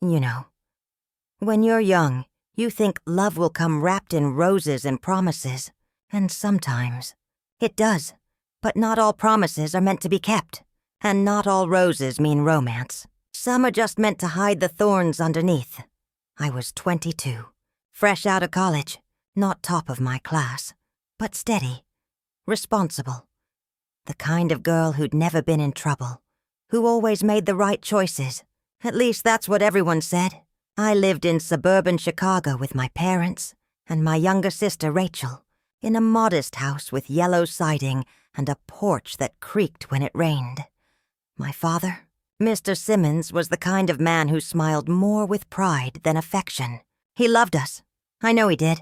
You know, when you're young, you think love will come wrapped in roses and promises, and sometimes it does. But not all promises are meant to be kept, and not all roses mean romance. Some are just meant to hide the thorns underneath. I was 22, fresh out of college, not top of my class, but steady, responsible. The kind of girl who'd never been in trouble, who always made the right choices. At least that's what everyone said. I lived in suburban Chicago with my parents and my younger sister Rachel, in a modest house with yellow siding and a porch that creaked when it rained. My father, Mr. Simmons, was the kind of man who smiled more with pride than affection. He loved us. I know he did.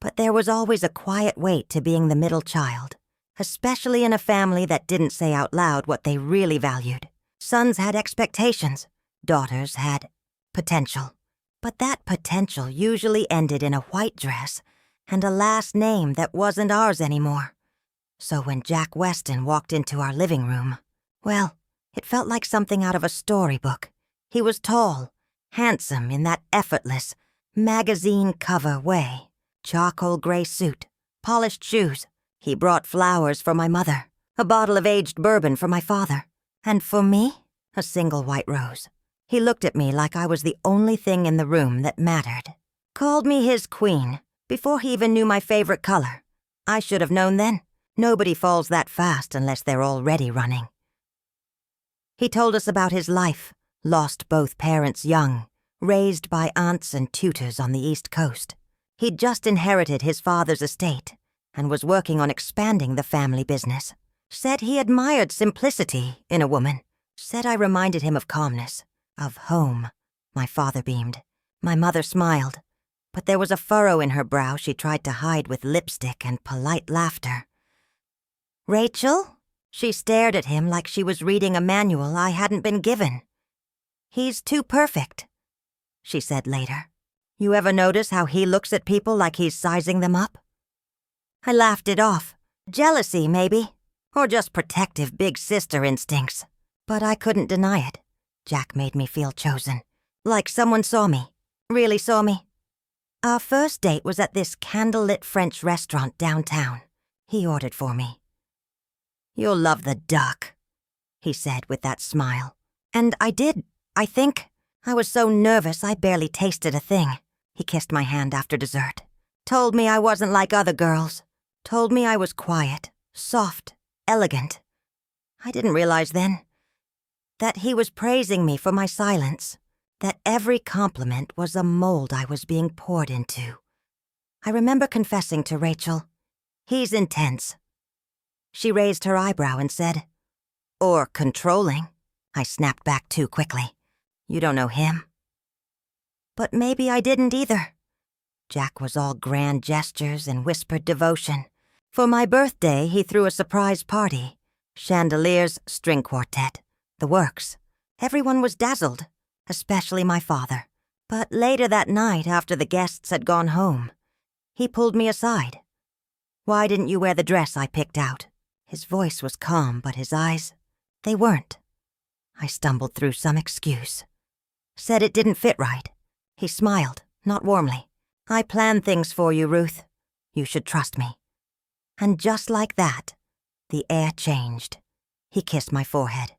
But there was always a quiet weight to being the middle child, especially in a family that didn't say out loud what they really valued. Sons had expectations. Daughters had potential. But that potential usually ended in a white dress and a last name that wasn't ours anymore. So when Jack Weston walked into our living room, well, it felt like something out of a storybook. He was tall, handsome in that effortless, magazine cover way. Charcoal gray suit, polished shoes. He brought flowers for my mother, a bottle of aged bourbon for my father, and for me, a single white rose. He looked at me like I was the only thing in the room that mattered. Called me his queen, before he even knew my favorite color. I should have known then. Nobody falls that fast unless they're already running. He told us about his life, lost both parents young, raised by aunts and tutors on the East Coast. He'd just inherited his father's estate and was working on expanding the family business. Said he admired simplicity in a woman. Said I reminded him of calmness, of home. My father beamed. My mother smiled, but there was a furrow in her brow she tried to hide with lipstick and polite laughter. Rachel? She stared at him like she was reading a manual I hadn't been given. He's too perfect, she said later. You ever notice how he looks at people like he's sizing them up? I laughed it off. Jealousy, maybe. Or just protective big sister instincts. But I couldn't deny it. Jack made me feel chosen. Like someone saw me. Really saw me. Our first date was at this candlelit French restaurant downtown. He ordered for me. You'll love the duck, he said with that smile. And I did, I think. I was so nervous I barely tasted a thing. He kissed my hand after dessert. Told me I wasn't like other girls. Told me I was quiet, soft, elegant. I didn't realize then that he was praising me for my silence, that every compliment was a mold I was being poured into. I remember confessing to Rachel, he's intense. She raised her eyebrow and said, or controlling. I snapped back too quickly. You don't know him. But maybe I didn't either. Jack was all grand gestures and whispered devotion. For my birthday, he threw a surprise party. Chandeliers, string quartet, the works. Everyone was dazzled, especially my father. But later that night, after the guests had gone home, he pulled me aside. Why didn't you wear the dress I picked out? His voice was calm, but his eyes, they weren't. I stumbled through some excuse. Said it didn't fit right. He smiled, not warmly. I planned things for you, Ruth. You should trust me. And just like that, the air changed. He kissed my forehead.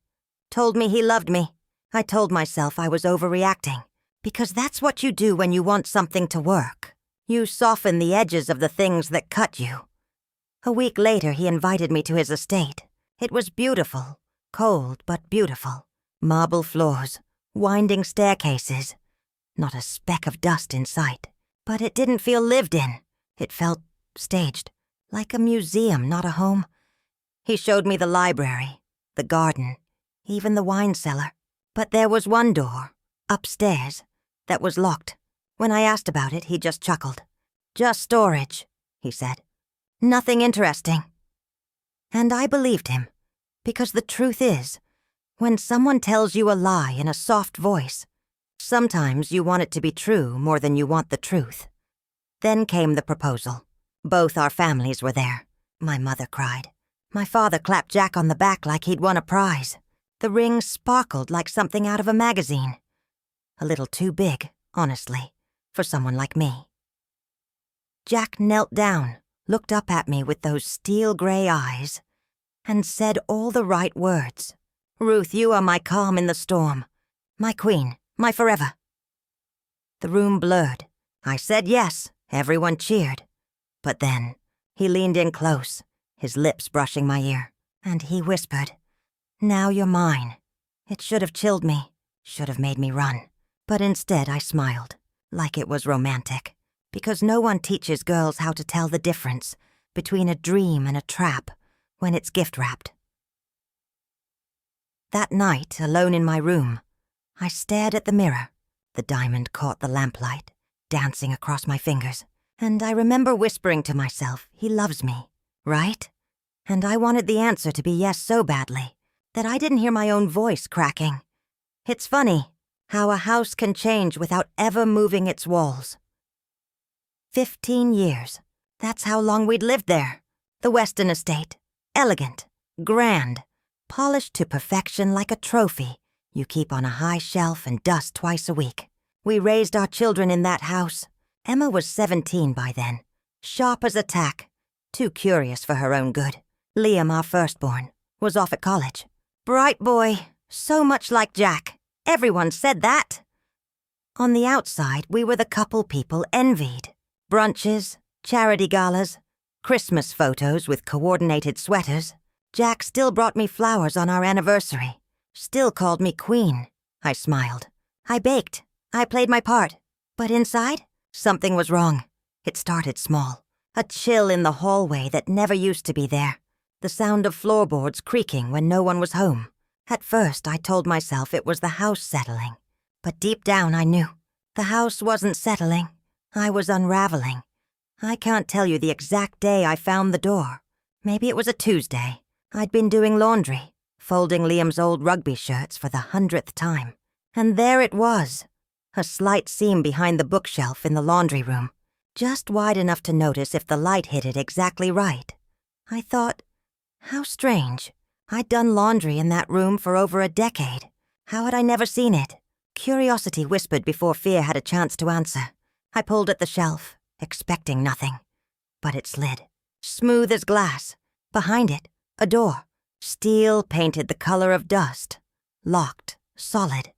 Told me he loved me. I told myself I was overreacting, because that's what you do when you want something to work. You soften the edges of the things that cut you. A week later, he invited me to his estate. It was beautiful, cold but beautiful. Marble floors, winding staircases. Not a speck of dust in sight. But it didn't feel lived in. It felt staged, like a museum, not a home. He showed me the library, the garden, even the wine cellar. But there was one door, upstairs, that was locked. When I asked about it, he just chuckled. Just storage, he said. Nothing interesting. And I believed him, because the truth is, when someone tells you a lie in a soft voice, sometimes you want it to be true more than you want the truth. Then came the proposal. Both our families were there. My mother cried. My father clapped Jack on the back like he'd won a prize. The ring sparkled like something out of a magazine. A little too big, honestly, for someone like me. Jack knelt down, looked up at me with those steel-gray eyes, and said all the right words. "Ruth, you are my calm in the storm. My queen, my forever." The room blurred. I said yes. Everyone cheered. But then, he leaned in close, his lips brushing my ear, and he whispered, "Now you're mine." It should have chilled me, should have made me run. But instead I smiled, like it was romantic, because no one teaches girls how to tell the difference between a dream and a trap when it's gift-wrapped. That night, alone in my room, I stared at the mirror. The diamond caught the lamplight, dancing across my fingers, and I remember whispering to myself, he loves me, right? And I wanted the answer to be yes so badly that I didn't hear my own voice cracking. It's funny how a house can change without ever moving its walls. 15 years. That's how long we'd lived there. The Weston estate. Elegant. Grand. Polished to perfection like a trophy you keep on a high shelf and dust twice a week. We raised our children in that house. Emma was 17 by then. Sharp as a tack. Too curious for her own good. Liam, our firstborn, was off at college. Bright boy. So much like Jack. Everyone said that. On the outside, we were the couple people envied. Brunches, charity galas, Christmas photos with coordinated sweaters. Jack still brought me flowers on our anniversary. Still called me queen. I smiled. I baked. I played my part. But inside, something was wrong. It started small. A chill in the hallway that never used to be there. The sound of floorboards creaking when no one was home. At first, I told myself it was the house settling. But deep down, I knew. The house wasn't settling. I was unraveling. I can't tell you the exact day I found the door. Maybe it was a Tuesday. I'd been doing laundry, folding Liam's old rugby shirts for the 100th time. And there it was. A slight seam behind the bookshelf in the laundry room. Just wide enough to notice if the light hit it exactly right. I thought, how strange. I'd done laundry in that room for over a decade. How had I never seen it? Curiosity whispered before fear had a chance to answer. I pulled at the shelf, expecting nothing. But it slid, smooth as glass. Behind it, a door, steel painted the color of dust. Locked, solid.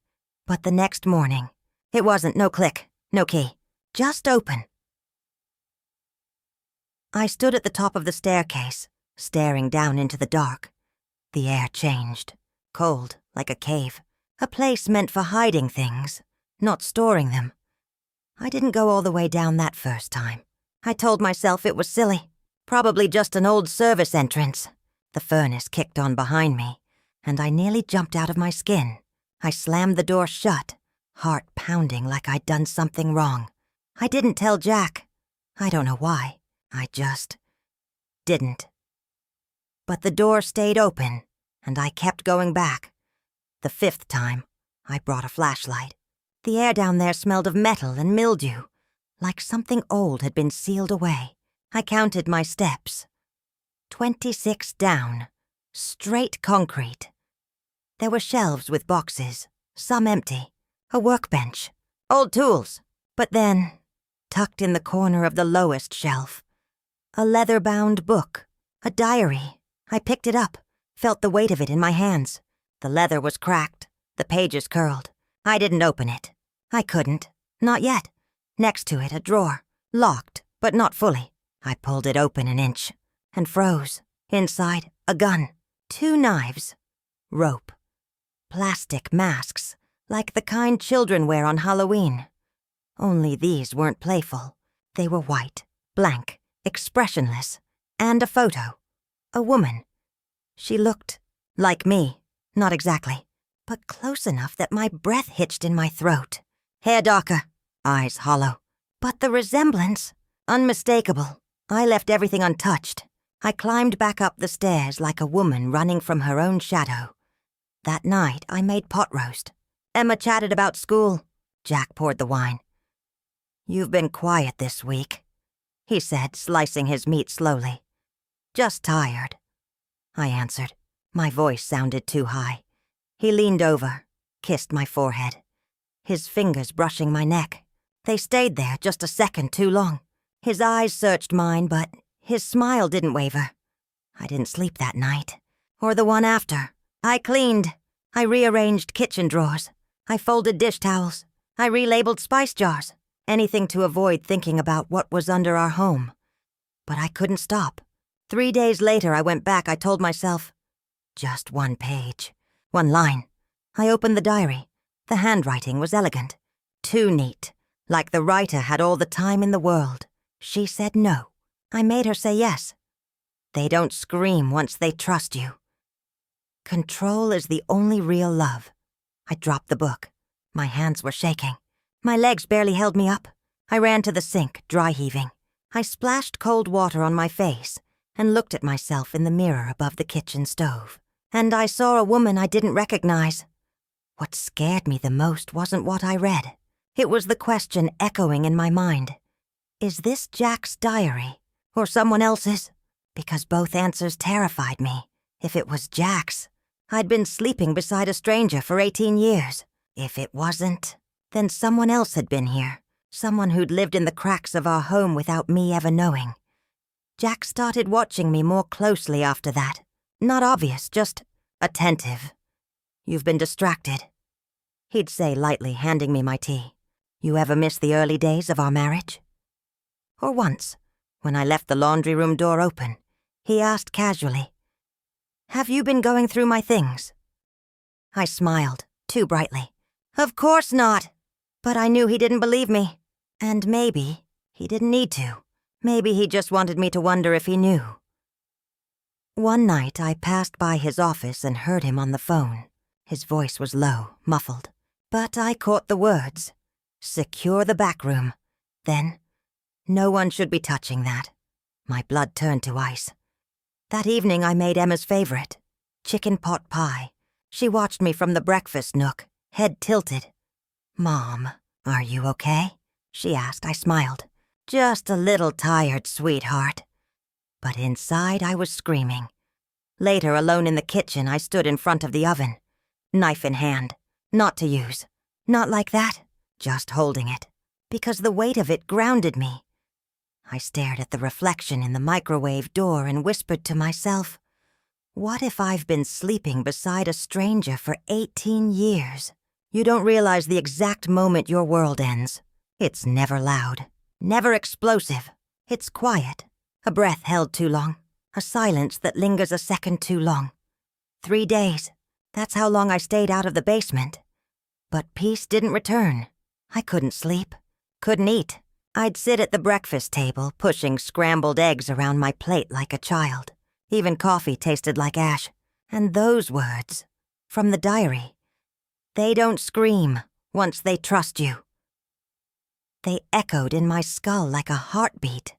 But the next morning, it wasn't. No click, no key. Just open. I stood at the top of the staircase, staring down into the dark. The air changed. Cold, like a cave. A place meant for hiding things, not storing them. I didn't go all the way down that first time. I told myself it was silly. Probably just an old service entrance. The furnace kicked on behind me, and I nearly jumped out of my skin. I slammed the door shut, heart pounding like I'd done something wrong. I didn't tell Jack. I don't know why. I just didn't. But the door stayed open, and I kept going back. The 5th time, I brought a flashlight. The air down there smelled of metal and mildew, like something old had been sealed away. I counted my steps. 26 down. Straight concrete. There were shelves with boxes, some empty. A workbench. Old tools. But then, tucked in the corner of the lowest shelf, a leather-bound book. A diary. I picked it up, felt the weight of it in my hands. The leather was cracked, the pages curled. I didn't open it. I couldn't. Not yet. Next to it, a drawer. Locked, but not fully. I pulled it open an inch and froze. Inside, a gun. 2 knives. Rope. Plastic masks, like the kind children wear on Halloween. Only these weren't playful. They were white, blank, expressionless. And a photo. A woman. She looked like me. Not exactly, but close enough that my breath hitched in my throat. Hair darker, eyes hollow. But the resemblance, unmistakable. I left everything untouched. I climbed back up the stairs like a woman running from her own shadow. That night, I made pot roast. Emma chatted about school. Jack poured the wine. "You've been quiet this week," he said, slicing his meat slowly. "Just tired," I answered. My voice sounded too high. He leaned over, kissed my forehead. his fingers brushing my neck. They stayed there just a second too long. His eyes searched mine, but his smile didn't waver. I didn't sleep that night, or the one after. I cleaned. I rearranged kitchen drawers. I folded dish towels. I relabeled spice jars. Anything to avoid thinking about what was under our home. But I couldn't stop. 3 days later, I went back. I told myself, just one page, one line. I opened the diary. The handwriting was elegant. Too neat. Like the writer had all the time in the world. She said no. I made her say yes. They don't scream once they trust you. Control is the only real love. I dropped the book. My hands were shaking. My legs barely held me up. I ran to the sink, dry heaving. I splashed cold water on my face and looked at myself in the mirror above the kitchen stove. And I saw a woman I didn't recognize. What scared me the most wasn't what I read. It was the question echoing in my mind. Is this Jack's diary, or someone else's? Because both answers terrified me. If it was Jack's, I'd been sleeping beside a stranger for 18 years. If it wasn't, then someone else had been here. Someone who'd lived in the cracks of our home without me ever knowing. Jack started watching me more closely after that. Not obvious, just attentive. You've been distracted, he'd say lightly, handing me my tea. You ever miss the early days of our marriage? Or once, when I left the laundry room door open, he asked casually, have you been going through my things? I smiled, too brightly. Of course not. But I knew he didn't believe me. And maybe he didn't need to. Maybe he just wanted me to wonder if he knew. One night I passed by his office and heard him on the phone. His voice was low, muffled. But I caught the words. Secure the back room. Then, no one should be touching that. My blood turned to ice. That evening I made Emma's favorite, chicken pot pie. She watched me from the breakfast nook, head tilted. Mom, are you okay? She asked. I smiled. Just a little tired, sweetheart. But inside I was screaming. Later, alone in the kitchen, I stood in front of the oven, knife in hand. Not to use. Not like that. Just holding it. Because the weight of it grounded me. I stared at the reflection in the microwave door and whispered to myself, what if I've been sleeping beside a stranger for 18 years? You don't realize the exact moment your world ends. It's never loud, never explosive. It's quiet, a breath held too long, a silence that lingers a second too long. 3 days, that's how long I stayed out of the basement. But peace didn't return. I couldn't sleep, couldn't eat. I'd sit at the breakfast table, pushing scrambled eggs around my plate like a child. Even coffee tasted like ash. And those words, from the diary, they don't scream once they trust you. They echoed in my skull like a heartbeat.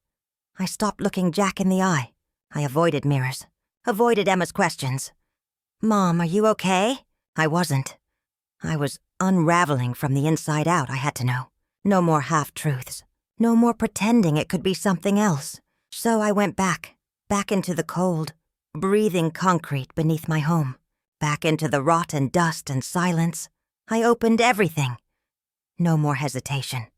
I stopped looking Jack in the eye. I avoided mirrors, avoided Emma's questions. Mom, are you okay? I wasn't. I was unraveling from the inside out, I had to know. No more half-truths. No more pretending it could be something else. So I went back into the cold, breathing concrete beneath my home, back into the rot and dust and silence. I opened everything. No more hesitation.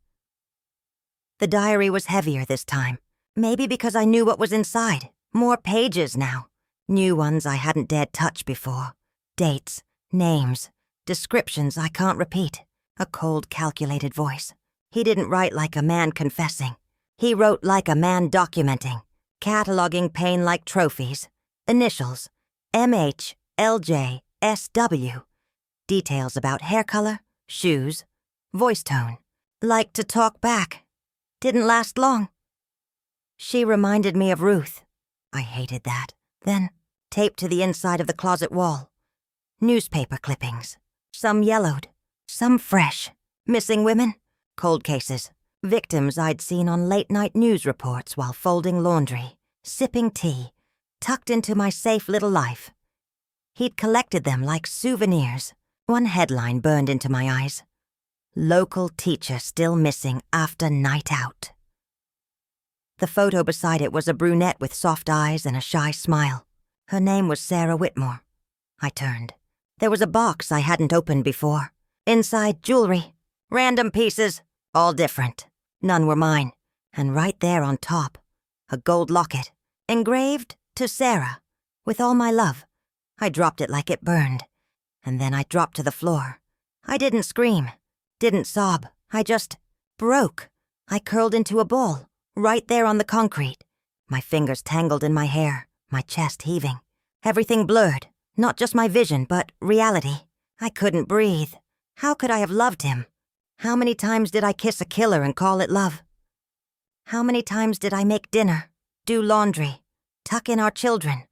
The diary was heavier this time, maybe because I knew what was inside. More pages now, new ones I hadn't dared touch before. Dates, names, descriptions I can't repeat. A cold, calculated voice. He didn't write like a man confessing. He wrote like a man documenting, cataloging pain like trophies. Initials, MH, LJ, SW. Details about hair color, shoes, voice tone. Like to talk back. Didn't last long. She reminded me of Ruth. I hated that. Then, taped to the inside of the closet wall. Newspaper clippings. Some yellowed, some fresh. Missing women. Cold cases, victims I'd seen on late-night news reports while folding laundry, sipping tea, tucked into my safe little life. He'd collected them like souvenirs. One headline burned into my eyes. Local teacher still missing after night out. The photo beside it was a brunette with soft eyes and a shy smile. Her name was Sarah Whitmore. I turned. There was a box I hadn't opened before. Inside, jewelry. Random pieces, all different. None were mine. And right there on top, a gold locket, engraved to Sarah, with all my love. I dropped it like it burned. And then I dropped to the floor. I didn't scream, didn't sob. I just broke. I curled into a ball, right there on the concrete. My fingers tangled in my hair, my chest heaving. Everything blurred, not just my vision, but reality. I couldn't breathe. How could I have loved him? How many times did I kiss a killer and call it love? How many times did I make dinner, do laundry, tuck in our children,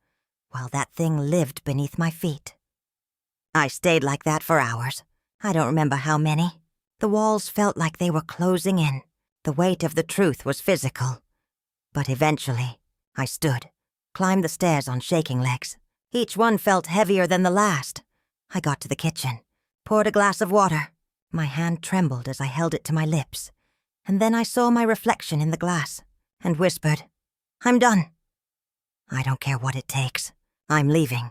while that thing lived beneath my feet? I stayed like that for hours. I don't remember how many. The walls felt like they were closing in. The weight of the truth was physical. But eventually, I stood, climbed the stairs on shaking legs. Each one felt heavier than the last. I got to the kitchen, poured a glass of water. My hand trembled as I held it to my lips. And then I saw my reflection in the glass and whispered, "I'm done. I don't care what it takes. I'm leaving."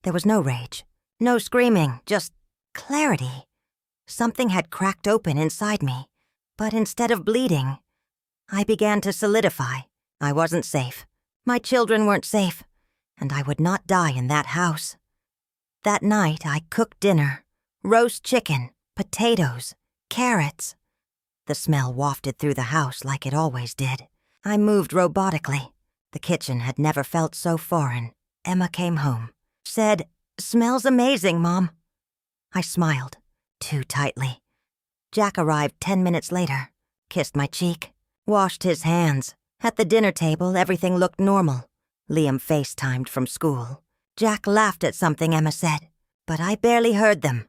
There was no rage, no screaming, just clarity. Something had cracked open inside me, but instead of bleeding, I began to solidify. I wasn't safe. My children weren't safe, and I would not die in that house. That night, I cooked dinner, roast chicken, potatoes, carrots. The smell wafted through the house like it always did. I moved robotically. The kitchen had never felt so foreign. Emma came home, said, "Smells amazing, Mom." I smiled, too tightly. Jack arrived 10 minutes later, kissed my cheek, washed his hands. At the dinner table, everything looked normal. Liam FaceTimed from school. Jack laughed at something Emma said, but I barely heard them.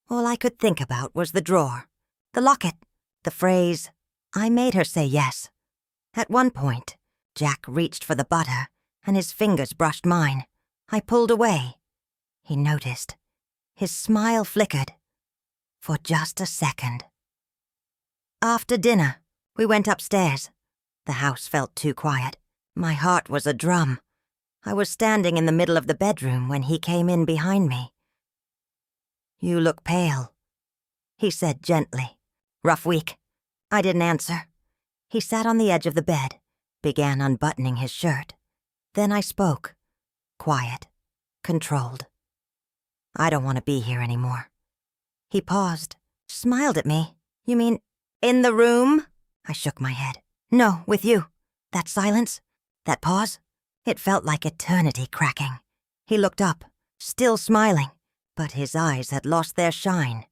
All I could think about was the drawer, the locket, the phrase, "I made her say yes." At one point, Jack reached for the butter, and his fingers brushed mine. I pulled away. He noticed. His smile flickered. For just a second. After dinner, we went upstairs. The house felt too quiet. My heart was a drum. I was standing in the middle of the bedroom when he came in behind me. "You look pale," he said gently. "Rough week." I didn't answer. He sat on the edge of the bed, began unbuttoning his shirt. Then I spoke. Quiet. Controlled. "I don't want to be here anymore." He paused, smiled at me. "You mean, in the room?" I shook my head. "No, with you." That silence, that pause, it felt like eternity cracking. He looked up, still smiling, but his eyes had lost their shine.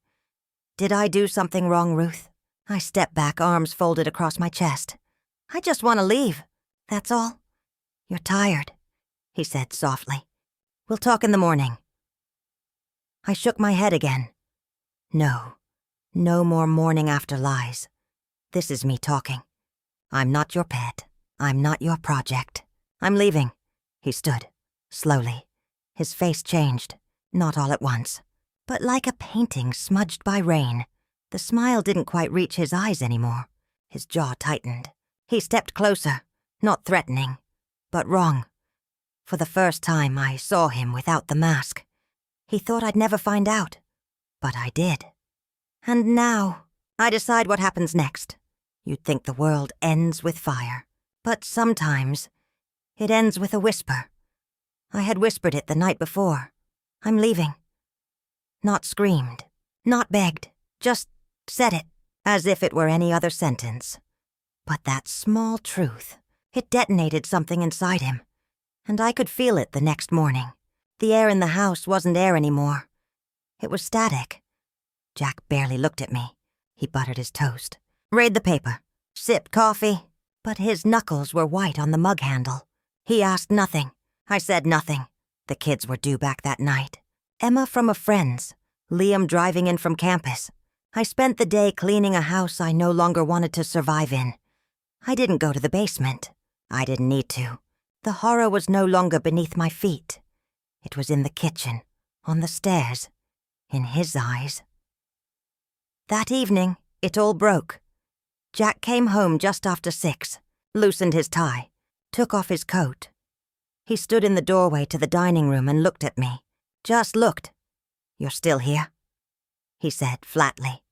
"Did I do something wrong, Ruth?" I stepped back, arms folded across my chest. "I just want to leave, that's all." "You're tired," he said softly. "We'll talk in the morning." I shook my head again. No, no more morning after lies. This is me talking. I'm not your pet. I'm not your project. I'm leaving. He stood, slowly. His face changed, not all at once, but like a painting smudged by rain. The smile didn't quite reach his eyes anymore. His jaw tightened. He stepped closer, not threatening, but wrong. For the first time, I saw him without the mask. He thought I'd never find out, but I did. And now, I decide what happens next. You'd think the world ends with fire, but sometimes it ends with a whisper. I had whispered it the night before. I'm leaving. Not screamed, not begged, just said it, as if it were any other sentence. But that small truth, it detonated something inside him, and I could feel it the next morning. The air in the house wasn't air anymore. It was static. Jack barely looked at me. He buttered his toast, read the paper, sipped coffee, but his knuckles were white on the mug handle. He asked nothing. I said nothing. The kids were due back that night. Emma from a friend's, Liam driving in from campus. I spent the day cleaning a house I no longer wanted to survive in. I didn't go to the basement. I didn't need to. The horror was no longer beneath my feet. It was in the kitchen, on the stairs, in his eyes. That evening, it all broke. Jack came home just after 6, loosened his tie, took off his coat. He stood in the doorway to the dining room and looked at me. Just looked. "You're still here?" he said flatly.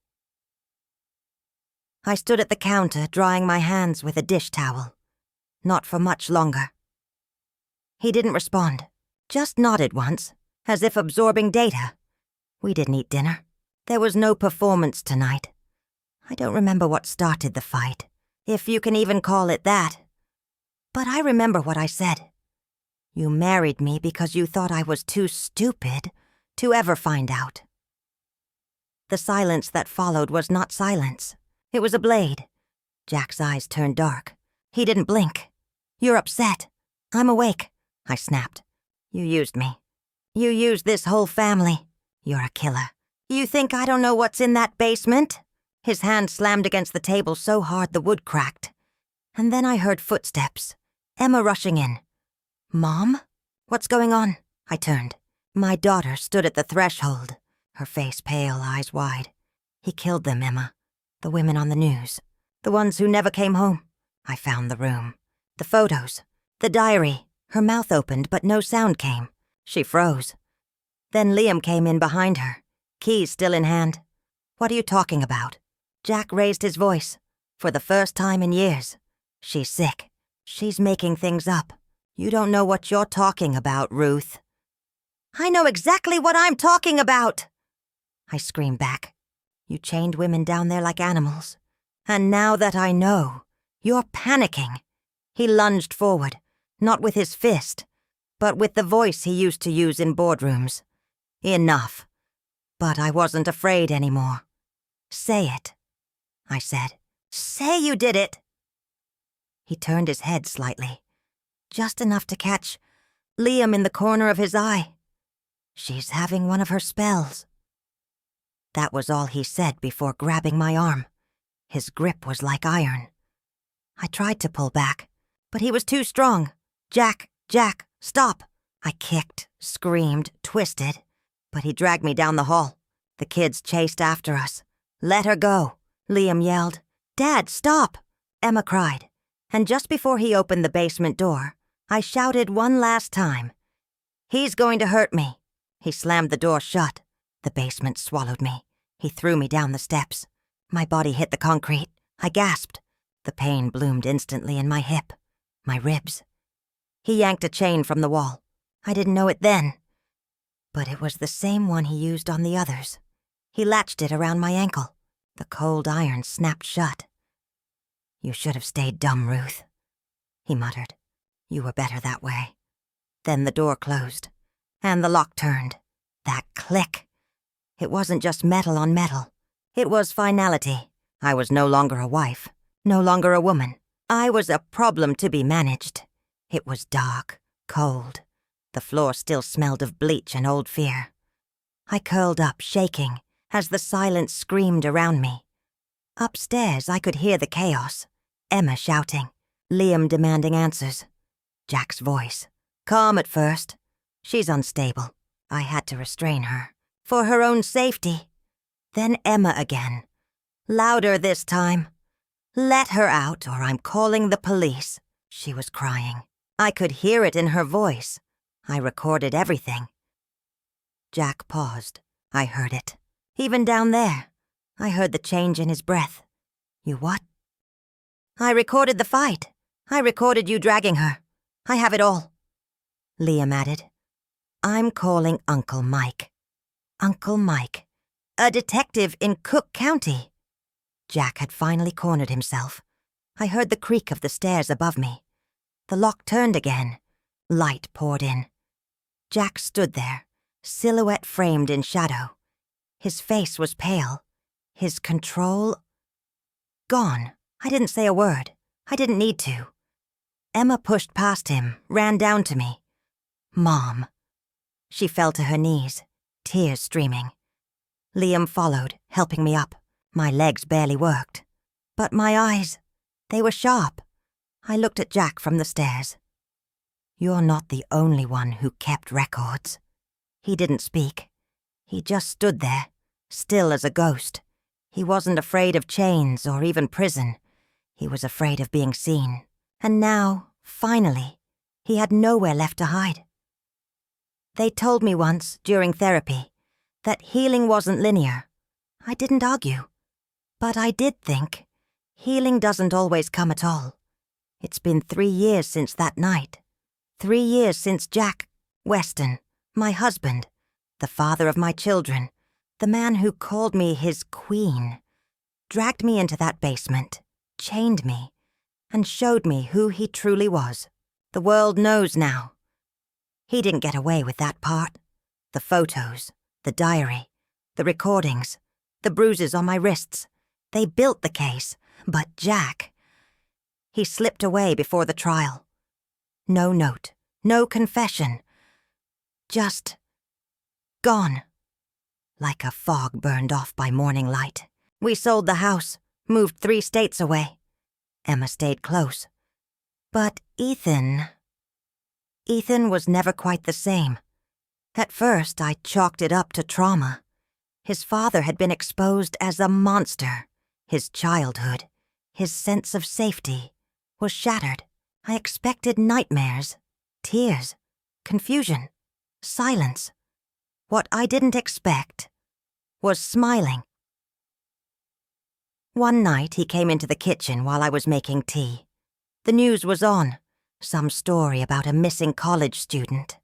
I stood at the counter drying my hands with a dish towel. Not for much longer. He didn't respond, just nodded once, as if absorbing data. We didn't eat dinner. There was no performance tonight. I don't remember what started the fight, if you can even call it that. But I remember what I said. You married me because you thought I was too stupid to ever find out. The silence that followed was not silence. It was a blade. Jack's eyes turned dark. He didn't blink. You're upset. I'm awake, I snapped. You used me. You used this whole family. You're a killer. You think I don't know what's in that basement? His hand slammed against the table so hard the wood cracked. And then I heard footsteps. Emma rushing in. Mom? What's going on? I turned. My daughter stood at the threshold, her face pale, eyes wide. He killed them, Emma. The women on the news. The ones who never came home. I found the room. The photos. The diary. Her mouth opened, but no sound came. She froze. Then Liam came in behind her, keys still in hand. What are you talking about? Jack raised his voice. For the first time in years. She's sick. She's making things up. You don't know what you're talking about, Ruth. I know exactly what I'm talking about! I screamed back. You chained women down there like animals. And now that I know, you're panicking. He lunged forward, not with his fist, but with the voice he used to use in boardrooms. Enough. But I wasn't afraid anymore. Say it, I said. Say you did it! He turned his head slightly, just enough to catch Liam in the corner of his eye. She's having one of her spells. That was all he said before grabbing my arm. His grip was like iron. I tried to pull back, but he was too strong. Jack, stop! I kicked, screamed, twisted, but he dragged me down the hall. The kids chased after us. Let her go, Liam yelled. Dad, stop! Emma cried. And just before he opened the basement door, I shouted one last time. He's going to hurt me. He slammed the door shut. The basement swallowed me. He threw me down the steps. My body hit the concrete. I gasped. The pain bloomed instantly in my hip, my ribs. He yanked a chain from the wall. I didn't know it then, but it was the same one he used on the others. He latched it around my ankle. The cold iron snapped shut. You should have stayed dumb, Ruth, he muttered. You were better that way. Then the door closed, and the lock turned. That click. It wasn't just metal on metal. It was finality. I was no longer a wife, no longer a woman. I was a problem to be managed. It was dark, cold. The floor still smelled of bleach and old fear. I curled up, shaking, as the silence screamed around me. Upstairs, I could hear the chaos. Emma shouting, Liam demanding answers. Jack's voice. Calm at first. She's unstable. I had to restrain her. For her own safety. Then Emma again. Louder this time. Let her out or I'm calling the police. She was crying. I could hear it in her voice. I recorded everything. Jack paused. I heard it. Even down there. I heard the change in his breath. You what? I recorded the fight. I recorded you dragging her. I have it all. Liam added. I'm calling Uncle Mike. Uncle Mike. A detective in Cook County. Jack had finally cornered himself. I heard the creak of the stairs above me. The lock turned again. Light poured in. Jack stood there, silhouette framed in shadow. His face was pale. His control... gone. I didn't say a word. I didn't need to. Emma pushed past him, ran down to me. Mom. She fell to her knees, tears streaming. Liam followed, helping me up. My legs barely worked. But my eyes, they were sharp. I looked at Jack from the stairs. You're not the only one who kept records. He didn't speak. He just stood there, still as a ghost. He wasn't afraid of chains or even prison. He was afraid of being seen. And now, finally, he had nowhere left to hide. They told me once, during therapy, that healing wasn't linear. I didn't argue. But I did think, Healing doesn't always come at all. It's been 3 years since that night. 3 years since Jack Weston, my husband, the father of my children, the man who called me his queen, dragged me into that basement, chained me, and showed me who he truly was. The world knows now. He didn't get away with that part. The photos, the diary, the recordings, the bruises on my wrists. They built the case, but Jack... He slipped away before the trial. No note, no confession. Just... gone. Like a fog burned off by morning light. We sold the house, moved 3 states away. Emma stayed close. But Ethan was never quite the same. At first, I chalked it up to trauma. His father had been exposed as a monster. His childhood, his sense of safety, was shattered. I expected nightmares, tears, confusion, silence. What I didn't expect was smiling. One night, he came into the kitchen while I was making tea. The news was on, some story about a missing college student.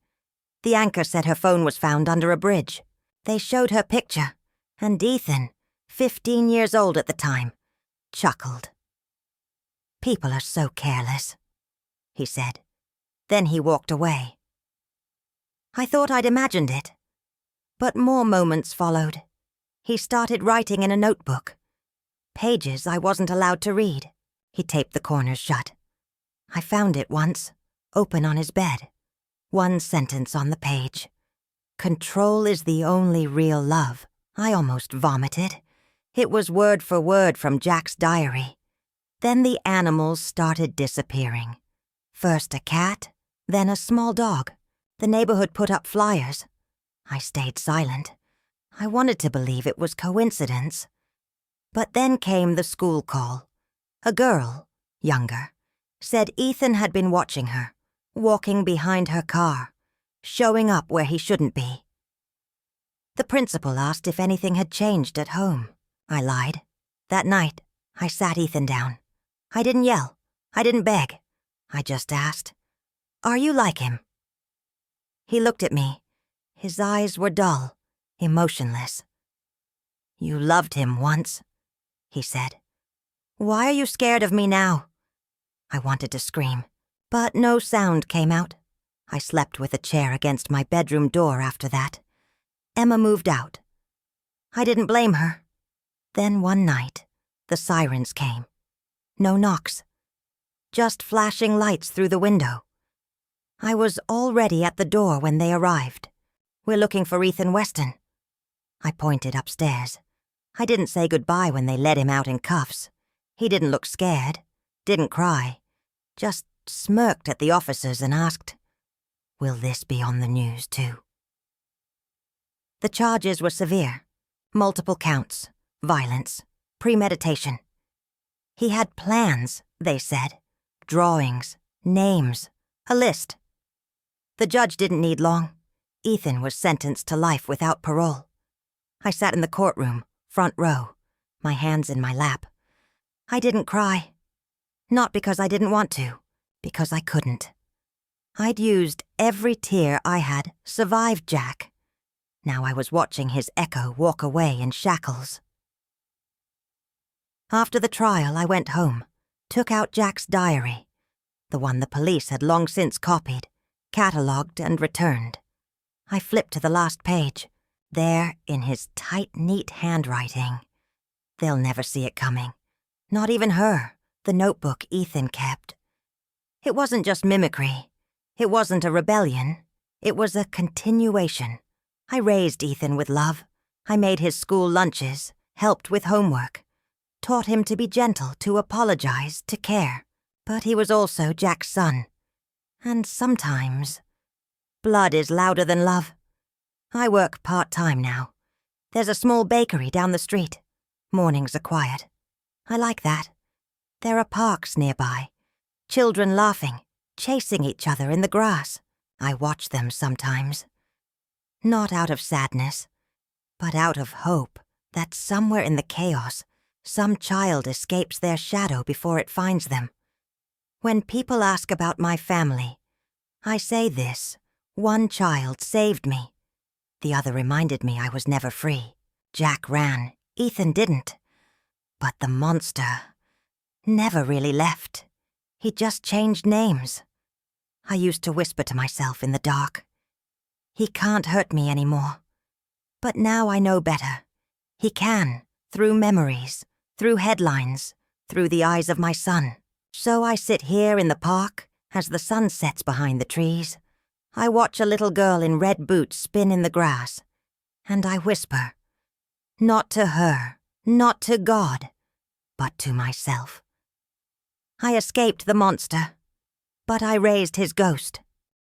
The anchor said her phone was found under a bridge. They showed her picture, and Ethan, 15 years old at the time, chuckled. "People are so careless," he said. Then he walked away. I thought I'd imagined it. But more moments followed. He started writing in a notebook. Pages I wasn't allowed to read. He taped the corners shut. I found it once, open on his bed. One sentence on the page. "Control is the only real love." I almost vomited. It was word for word from Jack's diary. Then the animals started disappearing. First a cat, then a small dog. The neighborhood put up flyers. I stayed silent. I wanted to believe it was coincidence. But then came the school call. A girl, younger, said Ethan had been watching her, walking behind her car, showing up where he shouldn't be. The principal asked if anything had changed at home. I lied. That night, I sat Ethan down. I didn't yell. I didn't beg. I just asked, "Are you like him?" He looked at me. His eyes were dull, emotionless. "You loved him once," he said. "Why are you scared of me now?" I wanted to scream, but no sound came out. I slept with a chair against my bedroom door after that. Emma moved out. I didn't blame her. Then one night, the sirens came. No knocks. Just flashing lights through the window. I was already at the door when they arrived. "We're looking for Ethan Weston." I pointed upstairs. I didn't say goodbye when they led him out in cuffs. He didn't look scared, didn't cry, just smirked at the officers and asked, "Will this be on the news too?" The charges were severe. Multiple counts, violence, premeditation. He had plans, they said, drawings, names, a list. The judge didn't need long. Ethan was sentenced to life without parole. I sat in the courtroom, front row, my hands in my lap. I didn't cry. Not because I didn't want to, because I couldn't. I'd used every tear I had survived Jack. Now I was watching his echo walk away in shackles. After the trial, I went home, took out Jack's diary, the one the police had long since copied, catalogued and returned. I flipped to the last page. There, in his tight, neat handwriting. They'll never see it coming. Not even her, the notebook Ethan kept. It wasn't just mimicry. It wasn't a rebellion. It was a continuation. I raised Ethan with love. I made his school lunches, helped with homework, taught him to be gentle, to apologize, to care. But he was also Jack's son. And sometimes, blood is louder than love. I work part-time now. There's a small bakery down the street. Mornings are quiet. I like that. There are parks nearby. Children laughing, chasing each other in the grass. I watch them sometimes. Not out of sadness, but out of hope that somewhere in the chaos, Some child escapes their shadow before it finds them. When people ask about my family, I say this: one child saved me. The other reminded me I was never free. Jack ran, Ethan didn't. But the monster never really left. He just changed names. I used to whisper to myself in the dark, "He can't hurt me anymore." But now I know better. He can, through memories, through headlines, through the eyes of my son. So I sit here in the park as the sun sets behind the trees. I watch a little girl in red boots spin in the grass, and I whisper, not to her, not to God, but to myself. I escaped the monster, but I raised his ghost.